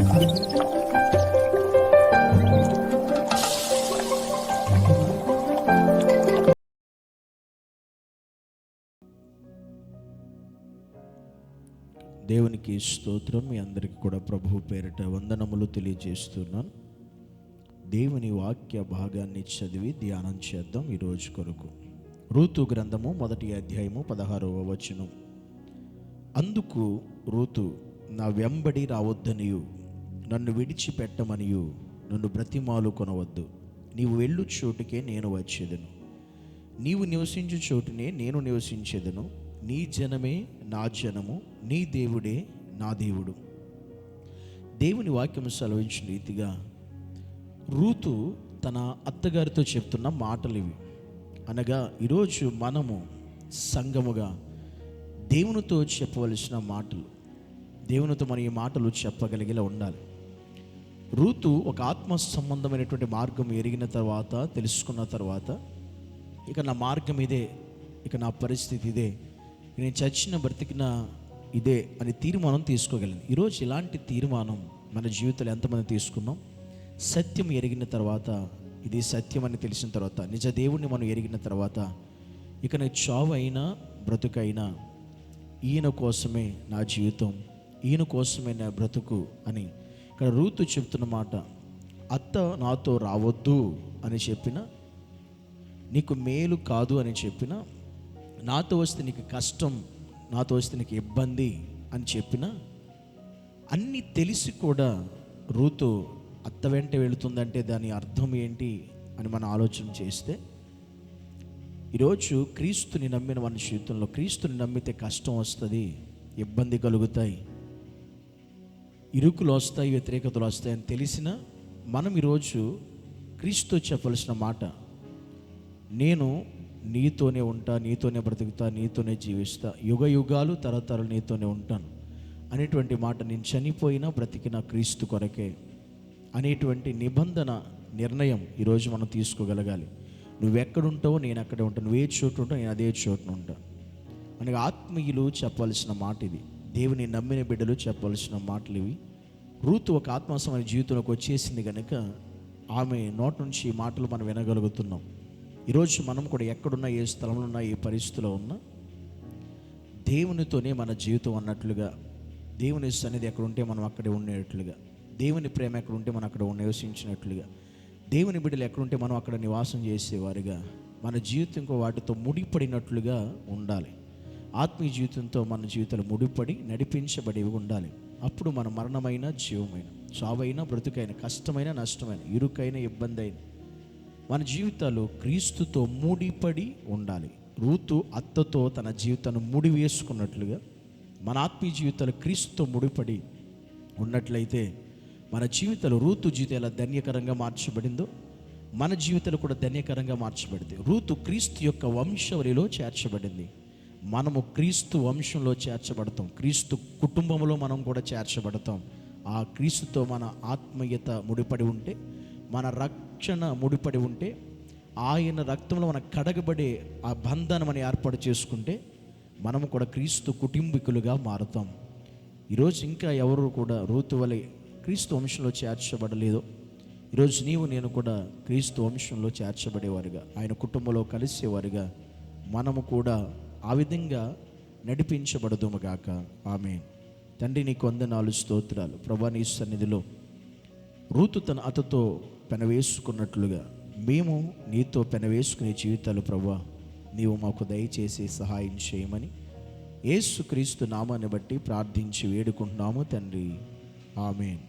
దేవునికి స్తోత్రం. మీ అందరికీ కూడా ప్రభువు పేరిట వందనములు తెలియజేస్తున్నాను. దేవుని వాక్య భాగాన్ని చదివి ధ్యానం చేద్దాం ఈరోజు కొరకు. రూతు గ్రంథము 1వ అధ్యాయము 16వ వచనం. అందుకు రూతు, నా వెంబడి రావద్దనియు నన్ను విడిచిపెట్టమనియు నన్ను బ్రతిమాలు కొనవద్దు. నీవు వెళ్ళు చోటుకే నేను వచ్చేదను, నీవు నివసించు చోటునే నేను నివసించేదను. నీ జనమే నా జనము, నీ దేవుడే నా దేవుడు. దేవుని వాక్యం సెలవించిన రీతిగా రూతు తన అత్తగారితో చెప్తున్న మాటలు ఇవి. అనగా ఈరోజు మనము సంఘముగా దేవునితో చెప్పవలసిన మాటలు, దేవునితో మనం ఈ మాటలు చెప్పగలిగేలా ఉండాలి. రూతు ఒక ఆత్మ సంబంధమైనటువంటి మార్గం ఎరిగిన తర్వాత, తెలుసుకున్న తర్వాత, ఇక నా మార్గం ఇదే, ఇక నా పరిస్థితి ఇదే, నేను చచ్చిన బ్రతికిన ఇదే అని తీర్మానం తీసుకోగలను. ఈరోజు ఇలాంటి తీర్మానం మన జీవితంలో ఎంతమంది తీసుకున్నాం? సత్యం ఎరిగిన తర్వాత, ఇది సత్యం అని తెలిసిన తర్వాత, నిజ దేవుణ్ణి మనం ఎరిగిన తర్వాత, ఇక నేను చావు అయినా బ్రతుకైనా ఈయన కోసమే నా జీవితం, ఈయన కోసమే నా బ్రతుకు అని ఇక్కడ రూతు చెప్తున్న మాట. అత్త నాతో రావద్దు అని చెప్పిన, నీకు మేలు కాదు అని చెప్పిన, నాతో వస్తే నీకు కష్టం, నాతో వస్తే నీకు ఇబ్బంది అని చెప్పిన, అన్నీ తెలిసి కూడా రూతు అత్త వెంట వెళుతుందంటే దాని అర్థం ఏంటి అని మనం ఆలోచన చేస్తే, ఈరోజు క్రీస్తుని నమ్మిన మన జీవితంలో, క్రీస్తుని నమ్మితే కష్టం వస్తుంది, ఇబ్బంది కలుగుతాయి, ఇరుకులు వస్తాయి, వ్యతిరేకతలు వస్తాయి అని తెలిసిన మనం ఈరోజు క్రీస్తు చెప్పవలసిన మాట, నేను నీతోనే ఉంటా, నీతోనే బ్రతుకుతా, నీతోనే జీవిస్తా, యుగ యుగాలు తరతరాలు నీతోనే ఉంటాను అనేటువంటి మాట, నేను చనిపోయినా బ్రతికిన క్రీస్తు కొరకే అనేటువంటి నిబంధన, నిర్ణయం ఈరోజు మనం తీసుకోగలగాలి. నువ్వెక్కడుంటావో నేను అక్కడే ఉంటాను, నువ్వే చోటు ఉంటావు నేను అదే చోటున ఉంటా. మనకి ఆత్మీయులు చెప్పవలసిన మాట ఇది, దేవుని నమ్మిన బిడ్డలు చెప్పవలసిన మాటలు ఇవి. రూతు ఒక ఆత్మసమైన జీవితంలోకి వచ్చేసింది కనుక ఆమె నోటి నుంచి ఈ మాటలు మనం వినగలుగుతున్నాం. ఈరోజు మనం కూడా ఎక్కడున్నా, ఏ స్థలంలో ఉన్నా, ఏ పరిస్థితిలో ఉన్నా, దేవునితోనే మన జీవితం అన్నట్లుగా, దేవుని సన్నిధి ఎక్కడ ఉంటే మనం అక్కడే ఉండేటట్లుగా, దేవుని ప్రేమ ఎక్కడ ఉంటే మనం అక్కడ నివసించినట్లుగా, దేవుని బిడ్డలు ఎక్కడుంటే మనం అక్కడ నివాసం చేసేవారుగా, మన జీవితం ఇంకో వాటితో ముడిపడినట్లుగా ఉండాలి. ఆత్మీయ జీవితంతో మన జీవితాలు ముడిపడి నడిపించబడేవి ఉండాలి. అప్పుడు మన మరణమైన, జీవమైన, చావైనా బ్రతుకైన, కష్టమైన, నష్టమైన, ఇరుకైన, ఇబ్బంది అయిన మన జీవితాలు క్రీస్తుతో ముడిపడి ఉండాలి. రూతు అత్తతో తన జీవితాన్ని ముడి వేసుకున్నట్లుగా మన ఆత్మీయ జీవితాలు క్రీస్తుతో ముడిపడి ఉన్నట్లయితే మన జీవితాలు, రూతు జీవితం ఎలా ధన్యకరంగా మార్చబడిందో మన జీవితాలు కూడా ధన్యకరంగా మార్చబడింది. రూతు క్రీస్తు యొక్క వంశావళిలో చేర్చబడింది. మనము క్రీస్తు వంశంలో చేర్చబడతాం, క్రీస్తు కుటుంబంలో మనం కూడా చేర్చబడతాం. ఆ క్రీస్తుతో మన ఆత్మీయత ముడిపడి ఉంటే, మన రక్షణ ముడిపడి ఉంటే, ఆయన రక్తంలో మనం కడగబడే ఆ బంధాన్ని మనం ఏర్పాటు చేసుకుంటే మనము కూడా క్రీస్తు కుటుంబీకులుగా మారుతాం. ఈరోజు ఇంకా ఎవరు కూడా రూతు వలె క్రీస్తు వంశంలో చేర్చబడలేదో, ఈరోజు నీవు నేను కూడా క్రీస్తు వంశంలో చేర్చబడేవారుగా, ఆయన కుటుంబంలో కలిసేవారుగా మనము కూడా ఆ విధంగా నడిపించబడదుముగాక. ఆమేన్. తండ్రి నీకు వందనాలు, స్తోత్రాలు ప్రభువా. నీ సన్నిధిలో రూతు తన అతతో పెనవేసుకున్నట్లుగా మేము నీతో పెనవేసుకునే జీవితాలు ప్రభువా నీవు మాకు దయచేసి సహాయం చేయమని యేసుక్రీస్తు నామాన్ని బట్టి ప్రార్థించి వేడుకుంటున్నాము తండ్రి. ఆమేన్.